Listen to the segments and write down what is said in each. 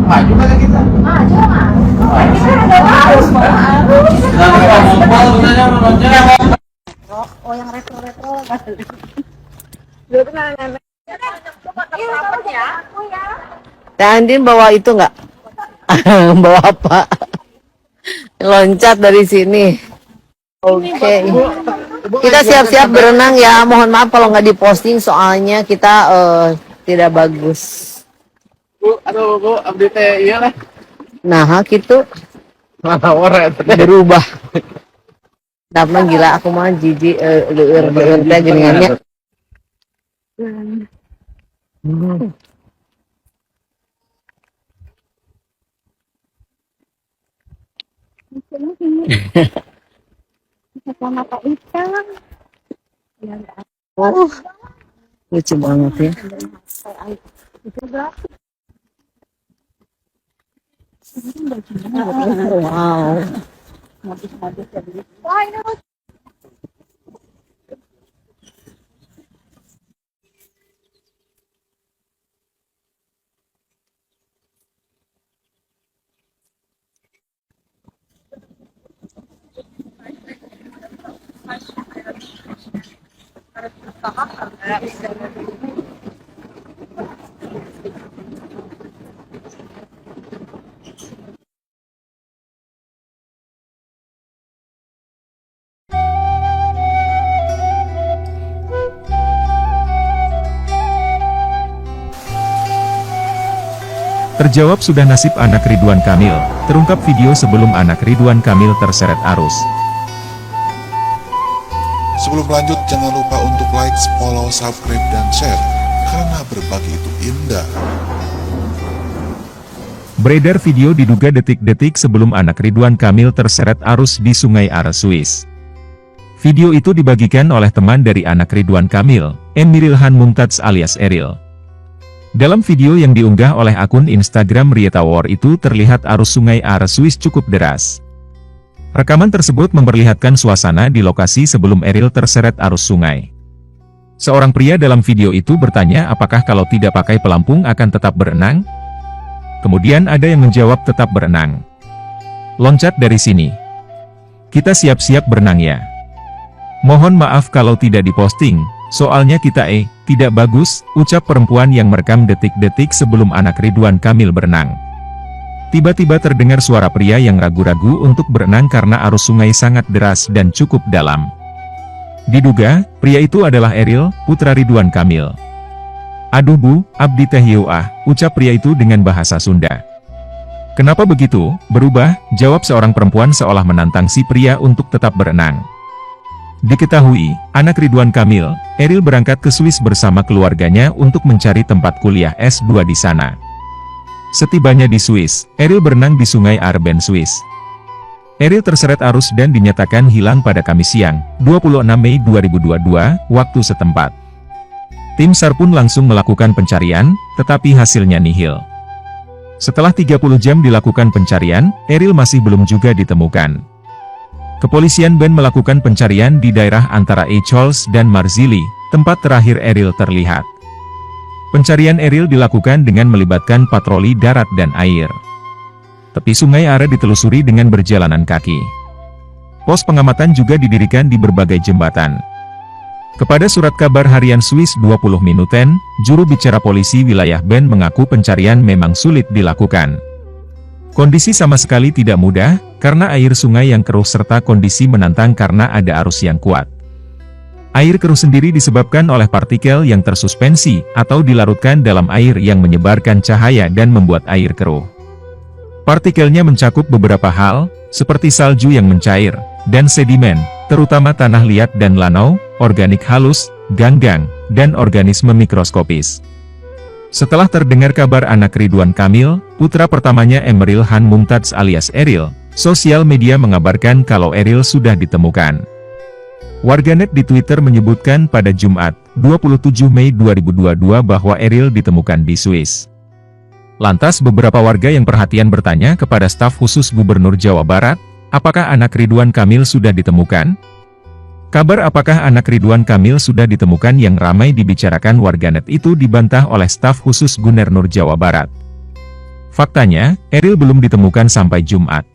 Maju kan kita? Maju mas. Kita ada harus harus. Oh yang retro-retro. Dulu nenek. Teh Andin bawa itu nggak? Bawa apa? Loncat dari sini. Oke. Kita siap-siap berenang ya. Mohon maaf kalau nggak diposting soalnya kita tidak bagus. Bu, aduh bu, update iya lah. Nah, gitu. Mana orang Berubah. Tapi gila aku mah jijik leur teh geuningannya. Mata ikan. Lucu banget ya. Wow. Terjawab sudah nasib anak Ridwan Kamil, terungkap video sebelum anak Ridwan Kamil terseret arus. Sebelum lanjut, jangan lupa untuk like, follow, subscribe, dan share, karena berbagi itu indah. Beredar video diduga detik-detik sebelum anak Ridwan Kamil terseret arus di Sungai Are Swiss. Video itu dibagikan oleh teman dari anak Ridwan Kamil, Emiril Han Mumtaz alias Eril. Dalam video yang diunggah oleh akun Instagram Rieta War itu terlihat arus Sungai Are Swiss cukup deras. Rekaman tersebut memperlihatkan suasana di lokasi sebelum Eril terseret arus sungai. Seorang pria dalam video itu bertanya apakah kalau tidak pakai pelampung akan tetap berenang? Kemudian ada yang menjawab tetap berenang. Loncat dari sini. Kita siap-siap berenang ya. Mohon maaf kalau tidak diposting, soalnya kita tidak bagus, ucap perempuan yang merekam detik-detik sebelum anak Ridwan Kamil berenang. Tiba-tiba terdengar suara pria yang ragu-ragu untuk berenang karena arus sungai sangat deras dan cukup dalam. Diduga, pria itu adalah Eril, putra Ridwan Kamil. Aduh bu, abdi teh ucap pria itu dengan bahasa Sunda. Kenapa begitu, berubah, jawab seorang perempuan seolah menantang si pria untuk tetap berenang. Diketahui, anak Ridwan Kamil, Eril berangkat ke Swiss bersama keluarganya untuk mencari tempat kuliah S2 di sana. Setibanya di Swiss, Eril berenang di Sungai Are Swiss. Eril terseret arus dan dinyatakan hilang pada Kamis siang, 26 Mei 2022, waktu setempat. Tim SAR pun langsung melakukan pencarian, tetapi hasilnya nihil. Setelah 30 jam dilakukan pencarian, Eril masih belum juga ditemukan. Kepolisian Ben melakukan pencarian di daerah antara Echolz dan Marzili, tempat terakhir Eril terlihat. Pencarian Eril dilakukan dengan melibatkan patroli darat dan air. Tepi Sungai Are ditelusuri dengan berjalanan kaki. Pos pengamatan juga didirikan di berbagai jembatan. Kepada surat kabar harian Swiss 20 Minuten, juru bicara polisi wilayah Ben mengaku pencarian memang sulit dilakukan. Kondisi sama sekali tidak mudah, karena air sungai yang keruh serta kondisi menantang karena ada arus yang kuat. Air keruh sendiri disebabkan oleh partikel yang tersuspensi, atau dilarutkan dalam air yang menyebarkan cahaya dan membuat air keruh. Partikelnya mencakup beberapa hal, seperti salju yang mencair, dan sedimen, terutama tanah liat dan lanau, organik halus, ganggang, dan organisme mikroskopis. Setelah terdengar kabar anak Ridwan Kamil, putra pertamanya Emiril Han Mumtaz alias Eril, sosial media mengabarkan kalau Eril sudah ditemukan. Warganet di Twitter menyebutkan pada Jumat, 27 Mei 2022 bahwa Eril ditemukan di Swiss. Lantas beberapa warga yang perhatian bertanya kepada staf khusus Gubernur Jawa Barat, apakah anak Ridwan Kamil sudah ditemukan? Kabar apakah anak Ridwan Kamil sudah ditemukan yang ramai dibicarakan warganet itu dibantah oleh staf khusus Gubernur Jawa Barat. Faktanya, Eril belum ditemukan sampai Jumat.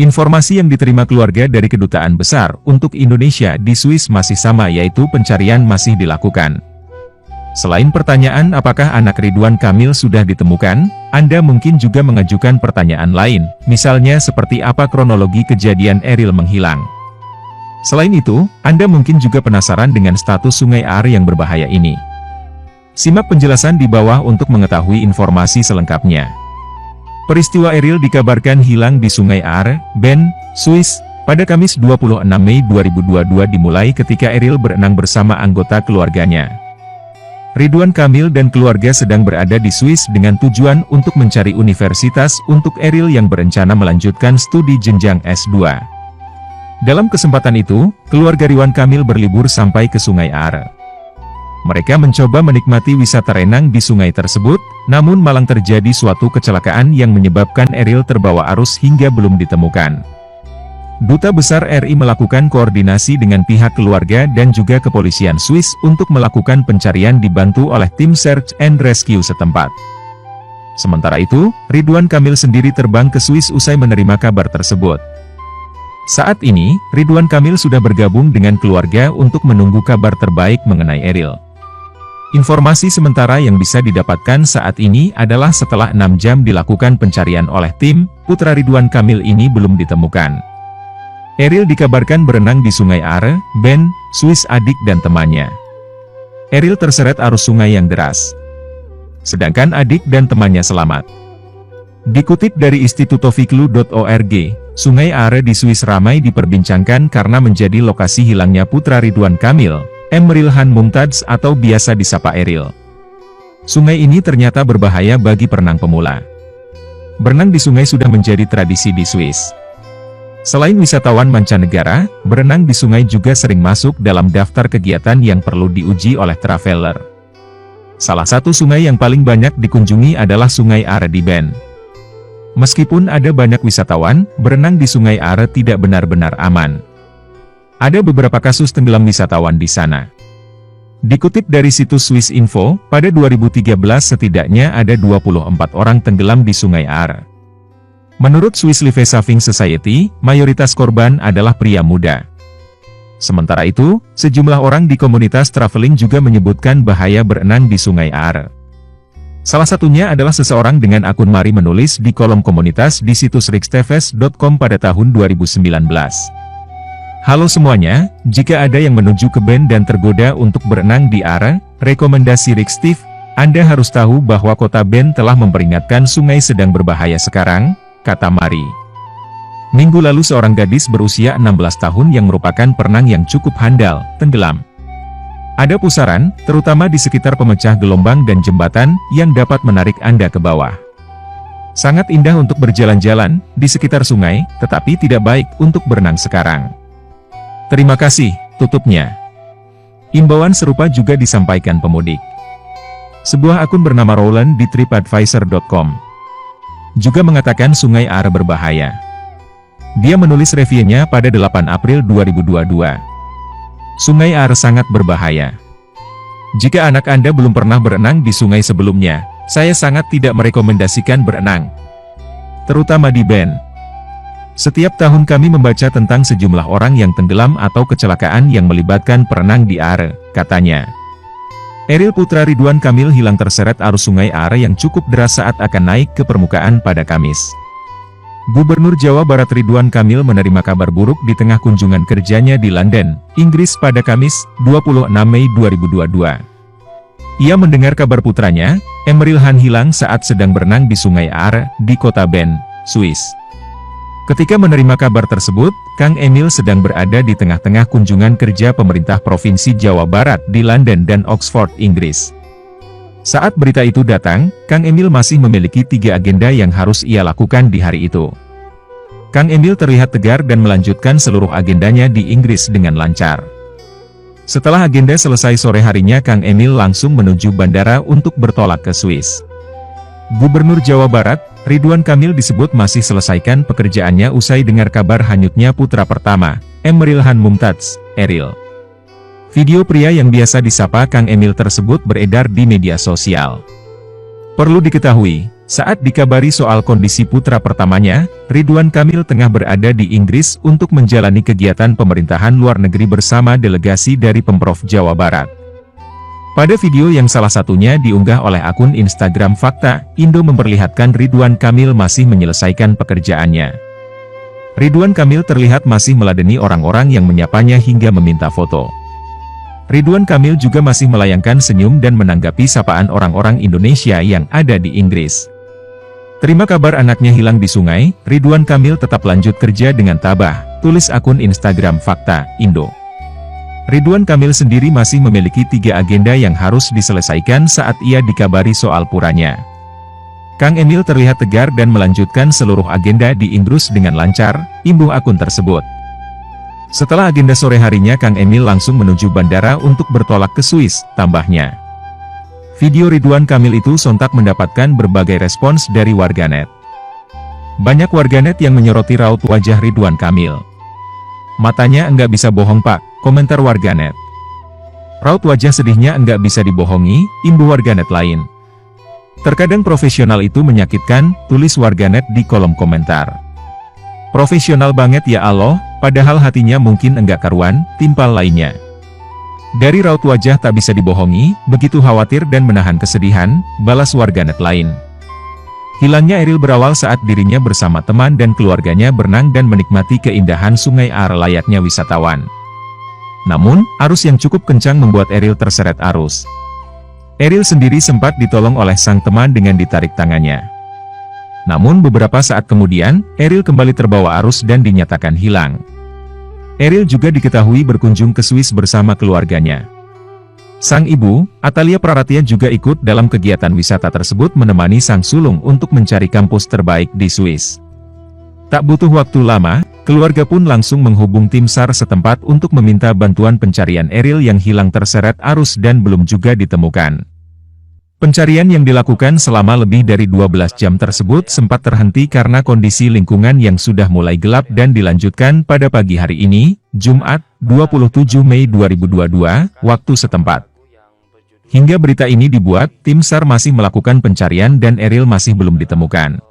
Informasi yang diterima keluarga dari Kedutaan Besar untuk Indonesia di Swiss masih sama, yaitu pencarian masih dilakukan. Selain pertanyaan apakah anak Ridwan Kamil sudah ditemukan, Anda mungkin juga mengajukan pertanyaan lain, misalnya seperti apa kronologi kejadian Eril menghilang. Selain itu, Anda mungkin juga penasaran dengan status Sungai Are yang berbahaya ini. Simak penjelasan di bawah untuk mengetahui informasi selengkapnya. Peristiwa Eril dikabarkan hilang di Sungai Are, Bern, Swiss, pada Kamis 26 Mei 2022 dimulai ketika Eril berenang bersama anggota keluarganya. Ridwan Kamil dan keluarga sedang berada di Swiss dengan tujuan untuk mencari universitas untuk Eril yang berencana melanjutkan studi jenjang S2. Dalam kesempatan itu, keluarga Ridwan Kamil berlibur sampai ke Sungai Are. Mereka mencoba menikmati wisata renang di sungai tersebut, namun malang terjadi suatu kecelakaan yang menyebabkan Eril terbawa arus hingga belum ditemukan. Duta Besar RI melakukan koordinasi dengan pihak keluarga dan juga kepolisian Swiss untuk melakukan pencarian dibantu oleh tim search and rescue setempat. Sementara itu, Ridwan Kamil sendiri terbang ke Swiss usai menerima kabar tersebut. Saat ini, Ridwan Kamil sudah bergabung dengan keluarga untuk menunggu kabar terbaik mengenai Eril. Informasi sementara yang bisa didapatkan saat ini adalah setelah 6 jam dilakukan pencarian oleh tim, putra Ridwan Kamil ini belum ditemukan. Eril dikabarkan berenang di Sungai Are, Bern, Swiss adik dan temannya. Eril terseret arus sungai yang deras. Sedangkan adik dan temannya selamat. Dikutip dari institutofiklu.org, Sungai Are di Swiss ramai diperbincangkan karena menjadi lokasi hilangnya putra Ridwan Kamil, Emril Han Mumtaz atau biasa disapa Eril. Sungai ini ternyata berbahaya bagi perenang pemula. Berenang di sungai sudah menjadi tradisi di Swiss. Selain wisatawan mancanegara, berenang di sungai juga sering masuk dalam daftar kegiatan yang perlu diuji oleh traveler. Salah satu sungai yang paling banyak dikunjungi adalah Sungai Are di Bern. Meskipun ada banyak wisatawan, berenang di Sungai Are tidak benar-benar aman. Ada beberapa kasus tenggelam wisatawan di sana. Dikutip dari situs Swiss Info, pada 2013 setidaknya ada 24 orang tenggelam di Sungai Are. Menurut Swiss Life Saving Society, mayoritas korban adalah pria muda. Sementara itu, sejumlah orang di komunitas traveling juga menyebutkan bahaya berenang di Sungai Are. Salah satunya adalah seseorang dengan akun Mari menulis di kolom komunitas di situs riksteves.com pada tahun 2019. Halo semuanya, jika ada yang menuju ke Bern dan tergoda untuk berenang di Are, rekomendasi Rikstef, Anda harus tahu bahwa kota Bern telah memperingatkan sungai sedang berbahaya sekarang, kata Mari. Minggu lalu seorang gadis berusia 16 tahun yang merupakan perenang yang cukup handal, tenggelam. Ada pusaran, terutama di sekitar pemecah gelombang dan jembatan, yang dapat menarik Anda ke bawah. Sangat indah untuk berjalan-jalan di sekitar sungai, tetapi tidak baik untuk berenang sekarang. Terima kasih, tutupnya. Imbauan serupa juga disampaikan pemudik. Sebuah akun bernama Roland di tripadvisor.com juga mengatakan Sungai Are berbahaya. Dia menulis reviewnya pada 8 April 2022. Sungai Are sangat berbahaya. Jika anak Anda belum pernah berenang di sungai sebelumnya, saya sangat tidak merekomendasikan berenang, terutama di Bern. Setiap tahun kami membaca tentang sejumlah orang yang tenggelam atau kecelakaan yang melibatkan perenang di Are, katanya. Eril putra Ridwan Kamil hilang terseret arus Sungai Are yang cukup deras saat akan naik ke permukaan pada Kamis. Gubernur Jawa Barat Ridwan Kamil menerima kabar buruk di tengah kunjungan kerjanya di London, Inggris pada Kamis, 26 Mei 2022. Ia mendengar kabar putranya, Emril Han hilang saat sedang berenang di Sungai Are, di kota Bern, Swiss. Ketika menerima kabar tersebut, Kang Emil sedang berada di tengah-tengah kunjungan kerja pemerintah Provinsi Jawa Barat di London dan Oxford, Inggris. Saat berita itu datang, Kang Emil masih memiliki 3 agenda yang harus ia lakukan di hari itu. Kang Emil terlihat tegar dan melanjutkan seluruh agendanya di Inggris dengan lancar. Setelah agenda selesai sore harinya, Kang Emil langsung menuju bandara untuk bertolak ke Swiss. Gubernur Jawa Barat, Ridwan Kamil disebut masih selesaikan pekerjaannya usai dengar kabar hanyutnya putra pertama, Emril Han Mumtaz, Eril. Video pria yang biasa disapa Kang Emil tersebut beredar di media sosial. Perlu diketahui, Saat dikabari soal kondisi putra pertamanya, Ridwan Kamil tengah berada di Inggris untuk menjalani kegiatan pemerintahan luar negeri bersama delegasi dari Pemprov Jawa Barat. Pada video yang salah satunya diunggah oleh akun Instagram Fakta Indo memperlihatkan Ridwan Kamil masih menyelesaikan pekerjaannya. Ridwan Kamil terlihat masih meladeni orang-orang yang menyapanya hingga meminta foto. Ridwan Kamil juga masih melayangkan senyum dan menanggapi sapaan orang-orang Indonesia yang ada di Inggris. Terima kabar anaknya hilang di sungai, Ridwan Kamil tetap lanjut kerja dengan tabah, tulis akun Instagram Fakta Indo. Ridwan Kamil sendiri masih memiliki 3 agenda yang harus diselesaikan saat ia dikabari soal puranya. Kang Emil terlihat tegar dan melanjutkan seluruh agenda di Inggris dengan lancar, imbuh akun tersebut. Setelah agenda sore harinya Kang Emil langsung menuju bandara untuk bertolak ke Swiss, tambahnya. Video Ridwan Kamil itu sontak mendapatkan berbagai respons dari warganet. Banyak warganet yang menyoroti raut wajah Ridwan Kamil. Matanya enggak bisa bohong pak, komentar warganet. Raut wajah sedihnya enggak bisa dibohongi, imbuh warganet lain. Terkadang profesional itu menyakitkan, tulis warganet di kolom komentar. Profesional banget ya Allah, padahal hatinya mungkin enggak karuan, timpal lainnya. Dari raut wajah tak bisa dibohongi, begitu khawatir dan menahan kesedihan, balas warganet lain. Hilangnya Eril berawal saat dirinya bersama teman dan keluarganya berenang dan menikmati keindahan Sungai Are layaknya wisatawan. Namun, arus yang cukup kencang membuat Eril terseret arus. Eril sendiri sempat ditolong oleh sang teman dengan ditarik tangannya. Namun beberapa saat kemudian, Eril kembali terbawa arus dan dinyatakan hilang. Eril juga diketahui berkunjung ke Swiss bersama keluarganya. Sang ibu, Atalia Praratia juga ikut dalam kegiatan wisata tersebut menemani sang sulung untuk mencari kampus terbaik di Swiss. Tak butuh waktu lama, keluarga pun langsung menghubung tim SAR setempat untuk meminta bantuan pencarian Eril yang hilang terseret arus dan belum juga ditemukan. Pencarian yang dilakukan selama lebih dari 12 jam tersebut sempat terhenti karena kondisi lingkungan yang sudah mulai gelap dan dilanjutkan pada pagi hari ini, Jumat, 27 Mei 2022, waktu setempat. Hingga berita ini dibuat, tim SAR masih melakukan pencarian dan Eril masih belum ditemukan.